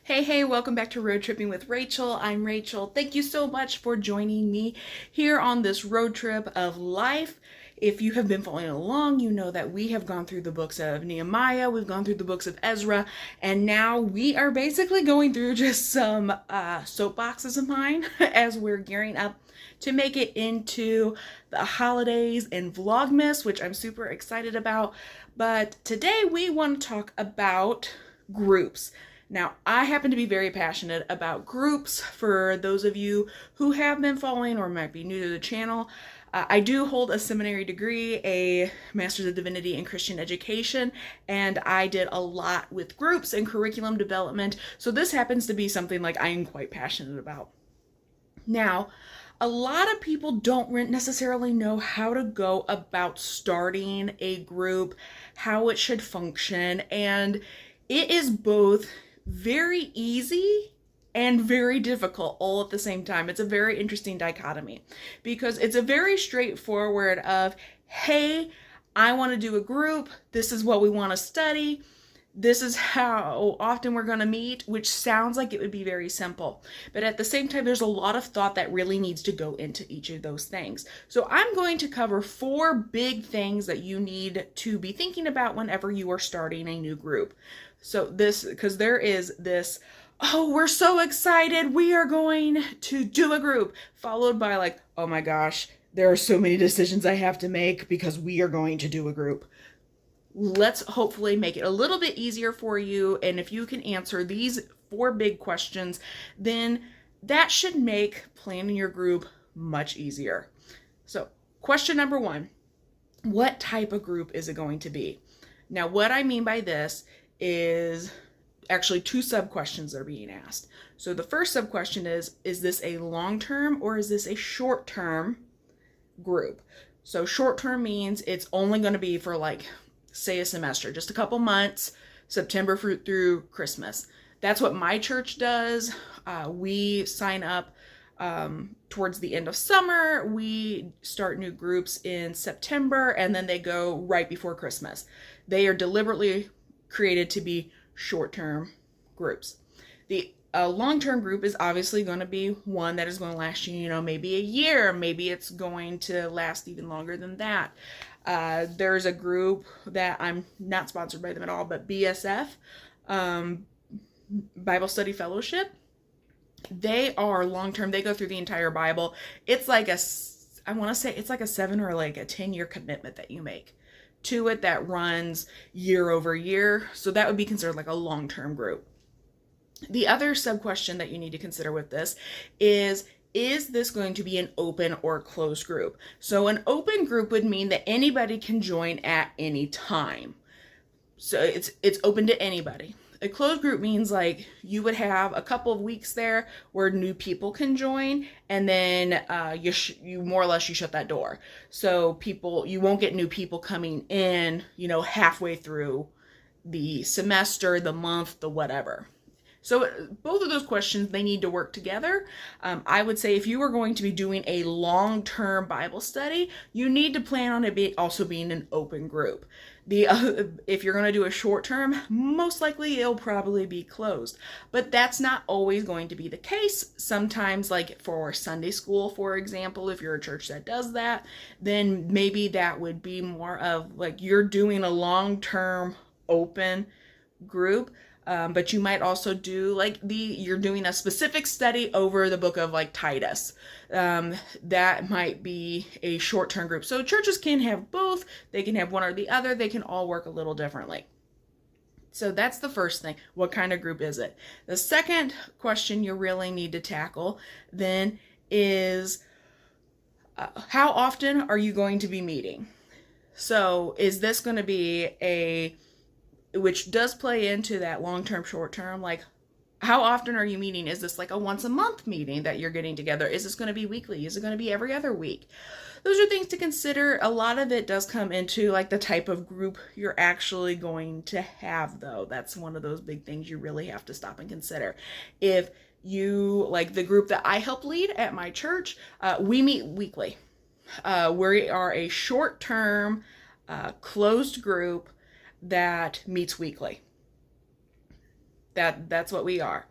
Hey, welcome back to Road Tripping with Rachel. I'm Rachel. Thank you so much for joining me here on this road trip of life. If you have been following along, you know that we have gone through the books of Nehemiah, we've gone through the books of Ezra, and now we are basically going through just some soapboxes of mine as we're gearing up to make it into the holidays and Vlogmas, which I'm super excited about. But today we want to talk about groups. Now, I happen to be very passionate about groups. For those of you who have been following or might be new to the channel, I do hold a seminary degree, a Master's of Divinity in Christian Education, and I did a lot with groups and curriculum development. So this happens to be something like I am quite passionate about. Now, a lot of people don't necessarily know how to go about starting a group, how it should function, and it is both very easy and very difficult all at the same time. It's a very interesting dichotomy because it's a very straightforward of, hey, I want to do a group. This is what we want to study. This is how often we're going to meet, which sounds like it would be very simple. But at the same time, there's a lot of thought that really needs to go into each of those things. So I'm going to cover 4 big things that you need to be thinking about whenever you are starting a new group. So because there is this, oh, we're so excited, we are going to do a group, followed by like, oh my gosh, there are so many decisions I have to make because we are going to do a group. Let's hopefully make it a little bit easier for you. And if you can answer these 4 big questions, then that should make planning your group much easier. So question number 1, what type of group is it going to be? Now, what I mean by this is actually 2 sub-questions are being asked. So the first sub-question is this a long-term or is this a short-term group? So short-term means it's only going to be for like, say a semester, just a couple months, September through Christmas. That's what my church does. We sign up towards the end of summer. We start new groups in September and then they go right before Christmas. They are deliberately created to be short-term groups. The long-term group is obviously going to be one that is going to last you, maybe a year. Maybe it's going to last even longer than that. There's a group that I'm not sponsored by them at all, but BSF, Bible Study Fellowship. They are long-term. They go through the entire Bible. It's like I want to say it's like a 7 or like a 10-year commitment that you make to it that runs year over year. So that would be considered like a long-term group. The other sub-question that you need to consider with this is this going to be an open or closed group? So an open group would mean that anybody can join at any time. So it's open to anybody. A closed group means like you would have a couple of weeks there where new people can join, and then you more or less you shut that door. So you won't get new people coming in, halfway through the semester, the month, the whatever. So both of those questions, they need to work together. I would say if you are going to be doing a long-term Bible study, you need to plan on it also being an open group. If you're going to do a short-term, most likely it'll probably be closed. But that's not always going to be the case. Sometimes, like for Sunday school, for example, if you're a church that does that, then maybe that would be more of like you're doing a long-term open group. But you might also do like you're doing a specific study over the book of like Titus. That might be a short-term group. So churches can have both. They can have one or the other. They can all work a little differently. So that's the first thing. What kind of group is it? The second question you really need to tackle then is how often are you going to be meeting? So is this going to be which does play into that long-term, short-term, like how often are you meeting? Is this like a once a month meeting that you're getting together? Is this going to be weekly? Is it going to be every other week? Those are things to consider. A lot of it does come into like the type of group you're actually going to have, though. That's one of those big things you really have to stop and consider. If you, like the group that I help lead at my church, we meet weekly. We are a short-term, closed group that meets weekly. That's what we are.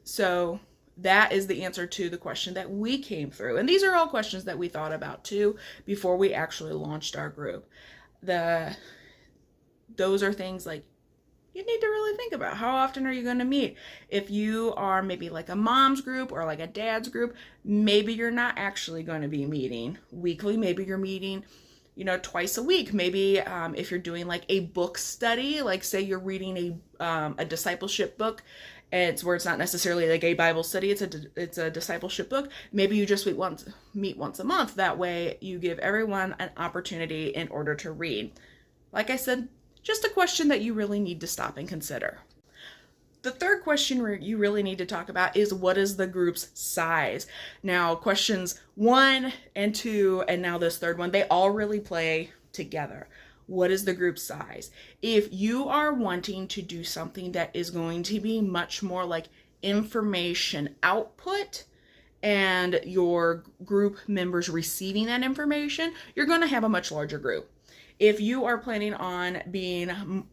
So that is the answer to the question that we came through. And these are all questions that we thought about too before we actually launched our group. Those are things like you need to really think about. How often are you going to meet? If you are maybe like a mom's group or like a dad's group, maybe you're not actually going to be meeting weekly. Maybe you're meeting, twice a week. Maybe if you're doing like a book study, like say you're reading a discipleship book, and it's where it's not necessarily like a Bible study, it's a discipleship book. Maybe you just meet once a month. That way you give everyone an opportunity in order to read. Like I said, just a question that you really need to stop and consider. The third question you really need to talk about is, what is the group's size? Now, questions 1 and 2, and now this third one, they all really play together. What is the group size? If you are wanting to do something that is going to be much more like information output and your group members receiving that information, you're going to have a much larger group. If you are planning on being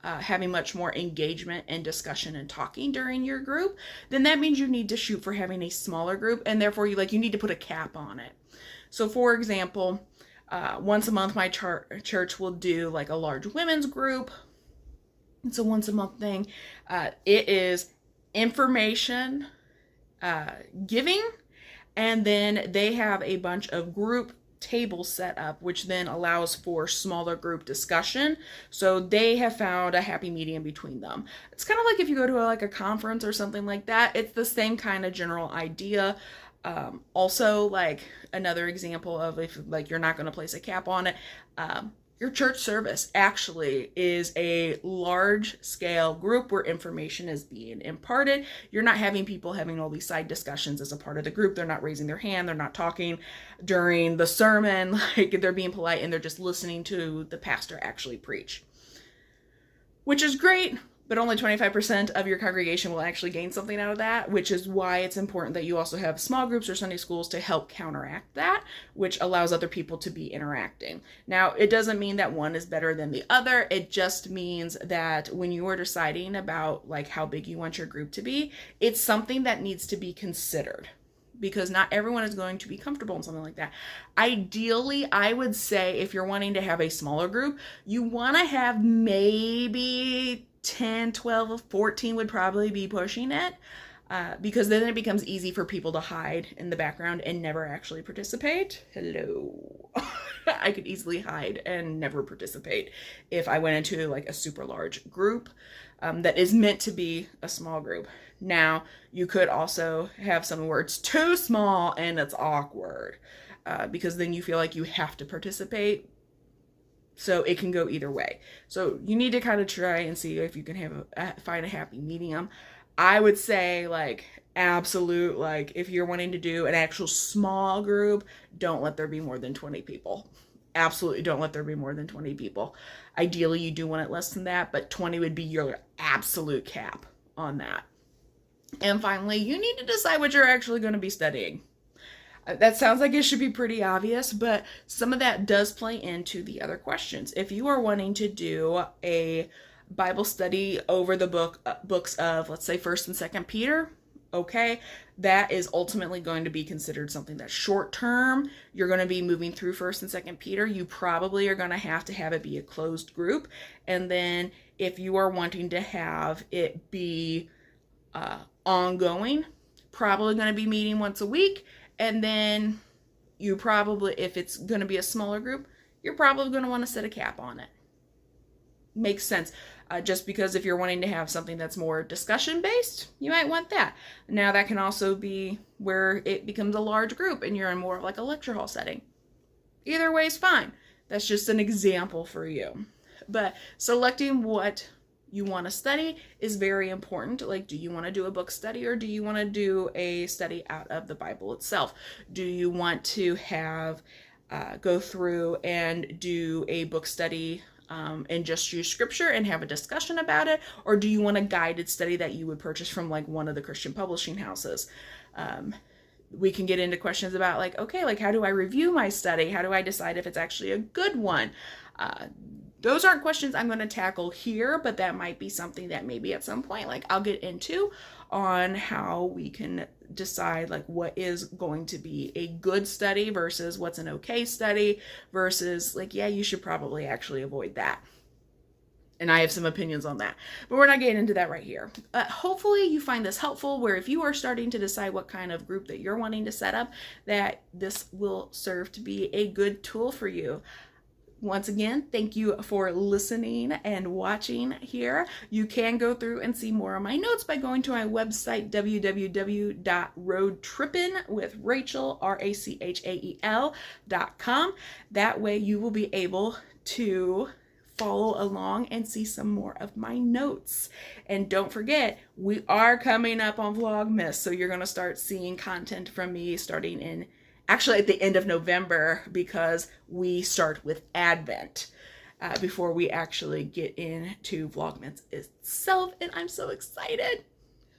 having much more engagement and discussion and talking during your group, then that means you need to shoot for having a smaller group, and therefore you need to put a cap on it. So for example, once a month my church will do like a large women's group. It's a once a month thing. It is information giving, and then they have a bunch of group table set up, which then allows for smaller group discussion. So they have found a happy medium between them. It's kind of like if you go to a conference or something like that. It's the same kind of general idea. Also, like another example of if you're not going to place a cap on it, your church service actually is a large scale group where information is being imparted. You're not having people having all these side discussions as a part of the group. They're not raising their hand. They're not talking during the sermon. They're being polite and they're just listening to the pastor actually preach, which is great. But only 25% of your congregation will actually gain something out of that, which is why it's important that you also have small groups or Sunday schools to help counteract that, which allows other people to be interacting. Now, it doesn't mean that one is better than the other. It just means that when you are deciding about how big you want your group to be, it's something that needs to be considered, because not everyone is going to be comfortable in something like that. Ideally, I would say if you're wanting to have a smaller group, you want to have maybe 10, 12, 14 would probably be pushing it, because then it becomes easy for people to hide in the background and never actually participate. Hello. I could easily hide and never participate if I went into a super large group that is meant to be a small group. Now, you could also have some where it's too small and it's awkward, because then you feel like you have to participate. So it can go either way. So you need to kind of try and see if you can find a happy medium. I would say absolute, if you're wanting to do an actual small group, don't let there be more than 20 people. Absolutely don't let there be more than 20 people. Ideally, you do want it less than that, but 20 would be your absolute cap on that. And finally, you need to decide what you're actually going to be studying. That sounds like it should be pretty obvious, but some of that does play into the other questions. If you are wanting to do a Bible study over the books of, let's say, 1st and 2nd Peter, okay, that is ultimately going to be considered something that's short term. You're going to be moving through 1st and 2nd Peter. You probably are going to have it be a closed group. And then if you are wanting to have it be ongoing, probably going to be meeting once a week. And then you probably, if it's going to be a smaller group, you're probably going to want to set a cap on it. Makes sense. Just because if you're wanting to have something that's more discussion based, you might want that. Now that can also be where it becomes a large group and you're in more of a lecture hall setting. Either way is fine. That's just an example for you. But selecting what you want to study is very important. Do you want to do a book study, or do you want to do a study out of the Bible itself? Do you want to have go through and do a book study and just use scripture and have a discussion about it? Or do you want a guided study that you would purchase from one of the Christian publishing houses? We can get into questions about how do I review my study? How do I decide if it's actually a good one? those aren't questions I'm going to tackle here, but that might be something that maybe at some point, like, I'll get into on how we can decide like what is going to be a good study versus what's an okay study versus like, yeah, you should probably actually avoid that. And I have some opinions on that, but we're not getting into that right here. Hopefully you find this helpful, where if you are starting to decide what kind of group that you're wanting to set up, that this will serve to be a good tool for you. Once again, thank you for listening and watching here. You can go through and see more of my notes by going to my website, www.roadtrippinwithrachel.com. That way you will be able to follow along and see some more of my notes. And don't forget, we are coming up on Vlogmas, so you're going to start seeing content from me starting in actually at the end of November, because we start with Advent before we actually get into Vlogmas itself, and I'm so excited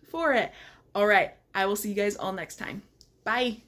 for it. All right, I will see you guys all next time. Bye.